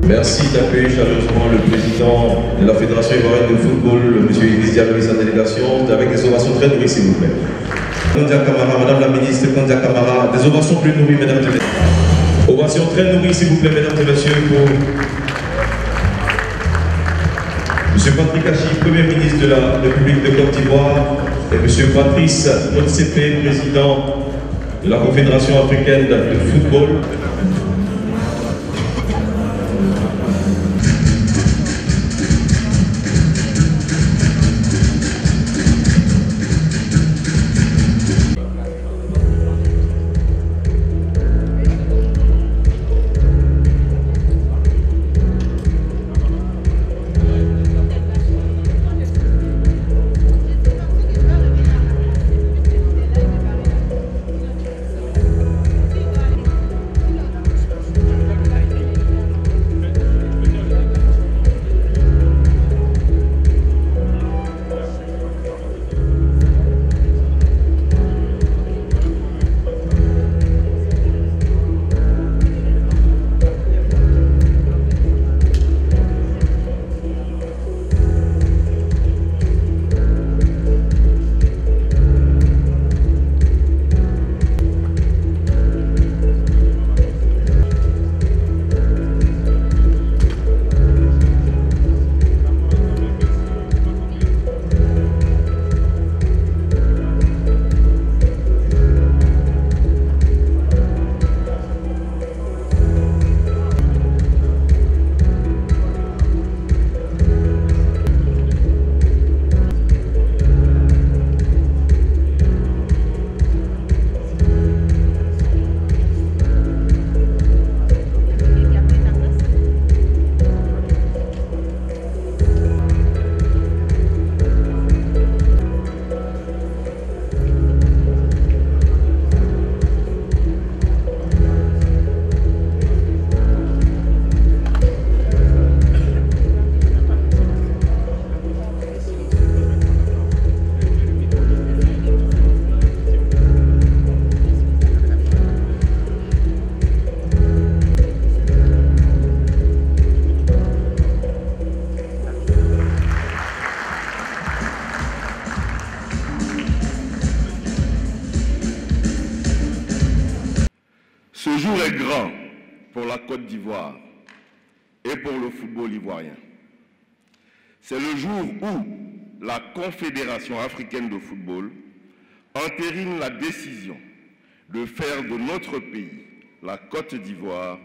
Merci d'accueillir chaleureusement le président de la Fédération ivoirienne de football, M. Idriss Diallo et sa délégation, avec des ovations très nourries, s'il vous plaît. Kandia Camara, Madame la ministre Kandia Camara, des ovations plus nourries, mesdames et messieurs. Ovations très nourries, s'il vous plaît, mesdames et messieurs, pour M. Patrick Achi, Premier ministre de la République de Côte d'Ivoire, et M. Patrice Motsepe, président de la Confédération africaine de football. Ce jour est grand pour la Côte d'Ivoire et pour le football ivoirien. C'est le jour où la Confédération africaine de football entérine la décision de faire de notre pays, la Côte d'Ivoire,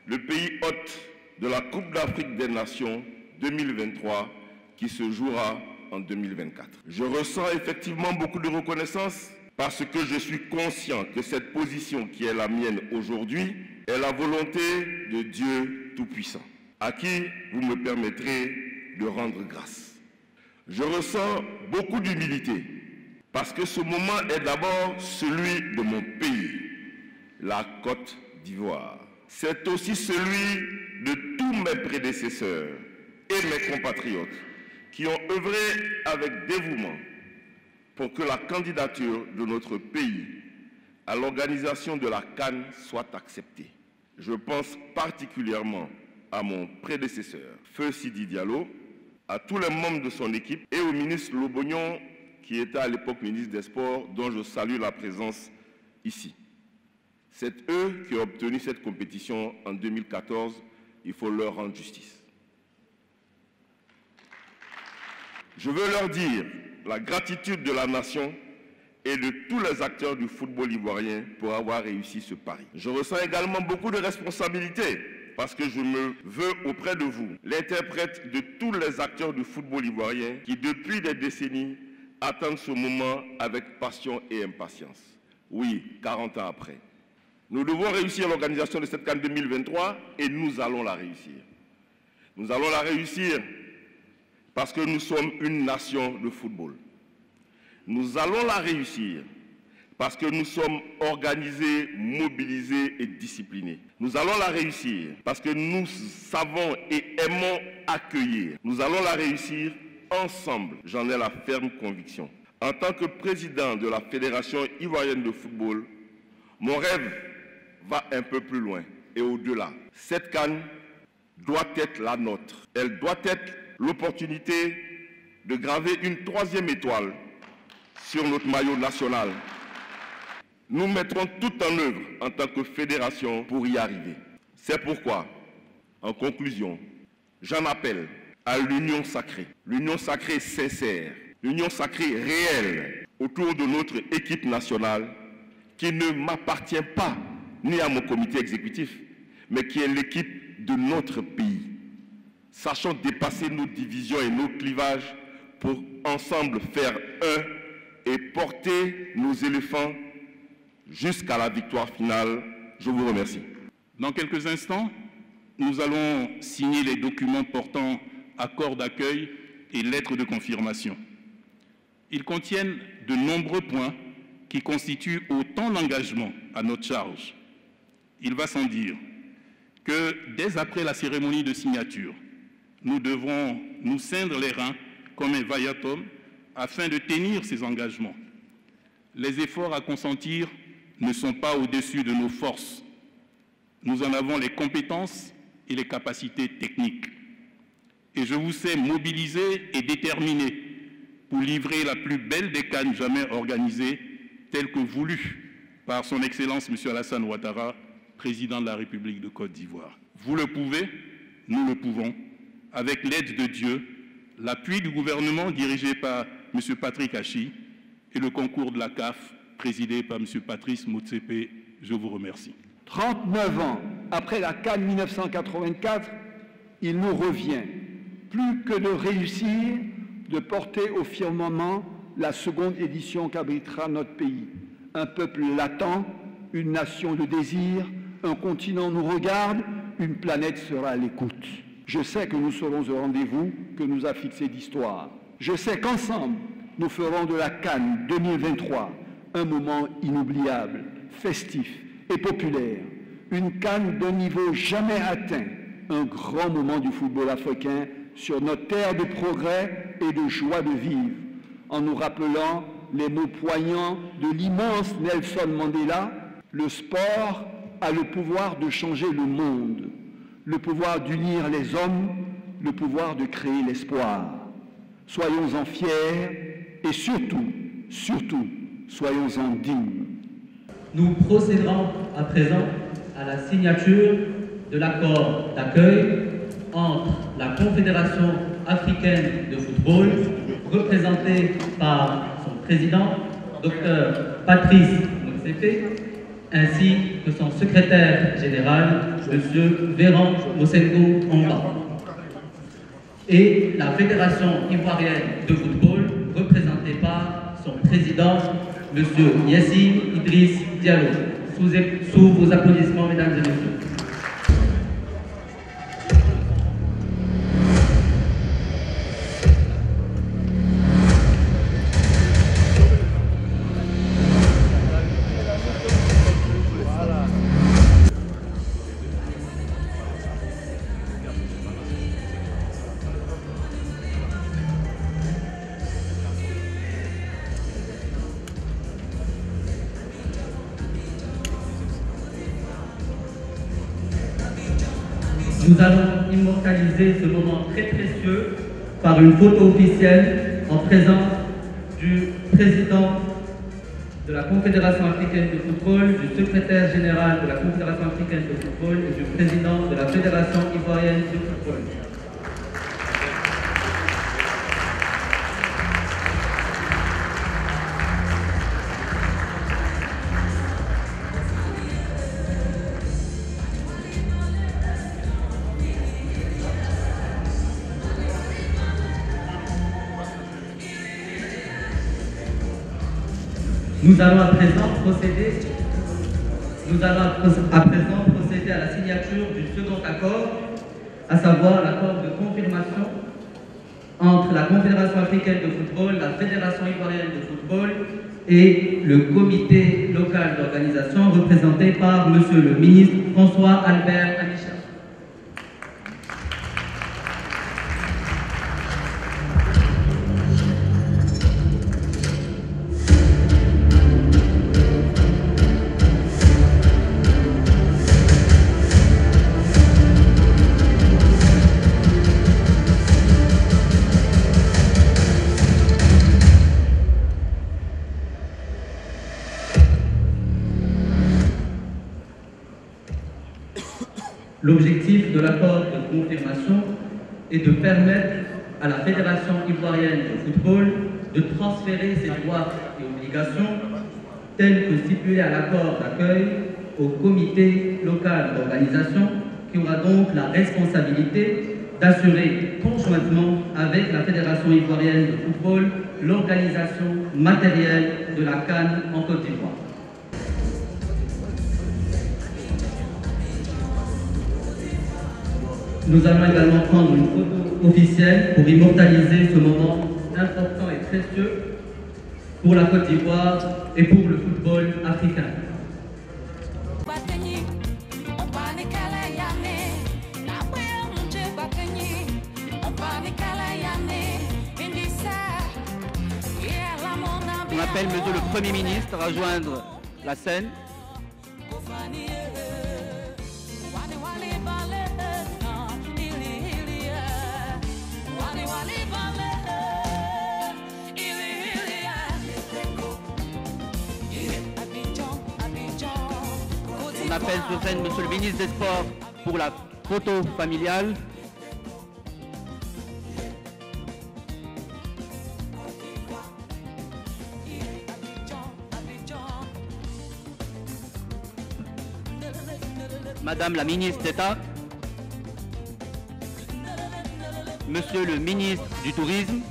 le pays hôte de la Coupe d'Afrique des Nations 2023 qui se jouera en 2024. Je ressens effectivement beaucoup de reconnaissance parce que je suis conscient que cette position qui est la mienne aujourd'hui est la volonté de Dieu Tout-Puissant, à qui vous me permettrez de rendre grâce. Je ressens beaucoup d'humilité parce que ce moment est d'abord celui de mon pays, la Côte d'Ivoire. C'est aussi celui de tous mes prédécesseurs et mes compatriotes qui ont œuvré avec dévouement pour que la candidature de notre pays à l'organisation de la CAN soit acceptée. Je pense particulièrement à mon prédécesseur, Feu Sidi Diallo, à tous les membres de son équipe et au ministre Lobognon, qui était à l'époque ministre des Sports, dont je salue la présence ici. C'est eux qui ont obtenu cette compétition en 2014. Il faut leur rendre justice. Je veux leur dire la gratitude de la nation et de tous les acteurs du football ivoirien pour avoir réussi ce pari. Je ressens également beaucoup de responsabilités parce que je me veux auprès de vous, l'interprète de tous les acteurs du football ivoirien qui depuis des décennies attendent ce moment avec passion et impatience. Oui, 40 ans après. Nous devons réussir l'organisation de cette CAN 2023 et nous allons la réussir. Nous allons la réussir parce que nous sommes une nation de football. Nous allons la réussir parce que nous sommes organisés, mobilisés et disciplinés. Nous allons la réussir parce que nous savons et aimons accueillir. Nous allons la réussir ensemble, j'en ai la ferme conviction. En tant que président de la Fédération ivoirienne de football, mon rêve va un peu plus loin et au-delà. Cette CAN doit être la nôtre. Elle doit être l'opportunité de graver une troisième étoile sur notre maillot national. Nous mettrons tout en œuvre en tant que fédération pour y arriver. C'est pourquoi, en conclusion, j'en appelle à l'union sacrée sincère, l'union sacrée réelle autour de notre équipe nationale qui ne m'appartient pas ni à mon comité exécutif, mais qui est l'équipe de notre pays. Sachons dépasser nos divisions et nos clivages pour ensemble faire un et porter nos éléphants jusqu'à la victoire finale. Je vous remercie. Dans quelques instants, nous allons signer les documents portant accord d'accueil et lettres de confirmation. Ils contiennent de nombreux points qui constituent autant d'engagement à notre charge. Il va sans dire que dès après la cérémonie de signature, nous devrons nous ceindre les reins comme un vaillant homme afin de tenir ces engagements. Les efforts à consentir ne sont pas au-dessus de nos forces. Nous en avons les compétences et les capacités techniques. Et je vous sais mobilisé et déterminé pour livrer la plus belle des CAN jamais organisée, telle que voulue par son Excellence M. Alassane Ouattara, président de la République de Côte d'Ivoire. Vous le pouvez, nous le pouvons, avec l'aide de Dieu, l'appui du gouvernement dirigé par M. Patrick Hachi et le concours de la CAF présidé par M. Patrice Motsepe. Je vous remercie. 39 ans après la CAN 1984, il nous revient, plus que de réussir, de porter au firmament la seconde édition qu'abritera notre pays. Un peuple l'attend, une nation le désire, un continent nous regarde, une planète sera à l'écoute. Je sais que nous serons au rendez-vous que nous a fixé l'histoire. Je sais qu'ensemble, nous ferons de la CAN 2023 un moment inoubliable, festif et populaire. Une CAN d'un niveau jamais atteint, un grand moment du football africain sur notre terre de progrès et de joie de vivre, en nous rappelant les mots poignants de l'immense Nelson Mandela: le sport a le pouvoir de changer le monde, le pouvoir d'unir les hommes, le pouvoir de créer l'espoir. Soyons-en fiers et surtout, soyons-en dignes. Nous procéderons à présent à la signature de l'accord d'accueil entre la Confédération africaine de football, représentée par son président, Dr Patrice Motsepe, ainsi que son secrétaire général, M. Véran Mosengo Amba, et la Fédération ivoirienne de football, représentée par son président, M. Yassine Idriss Diallo. Sous vos applaudissements, mesdames et messieurs. Nous allons immortaliser ce moment très précieux par une photo officielle en présence du président de la Confédération africaine de football, du secrétaire général de la Confédération africaine de football et du président de la Fédération ivoirienne de football. Nous allons à présent procéder à la signature du second accord, à savoir l'accord de confirmation entre la Confédération africaine de football, la Fédération ivoirienne de football et le comité local d'organisation représenté par M. le ministre François Albert Amicha. L'objectif de l'accord de confirmation est de permettre à la Fédération ivoirienne de football de transférer ses droits et obligations tels que stipulés à l'accord d'accueil au comité local d'organisation qui aura donc la responsabilité d'assurer conjointement avec la Fédération ivoirienne de football l'organisation matérielle de la CAN en Côte d'Ivoire. Nous allons également prendre une photo officielle pour immortaliser ce moment important et précieux pour la Côte d'Ivoire et pour le football africain. On appelle Monsieur le Premier ministre à rejoindre la scène. On appelle sur scène Monsieur le ministre des Sports pour la photo familiale. Madame la ministre d'État, Monsieur le ministre du Tourisme,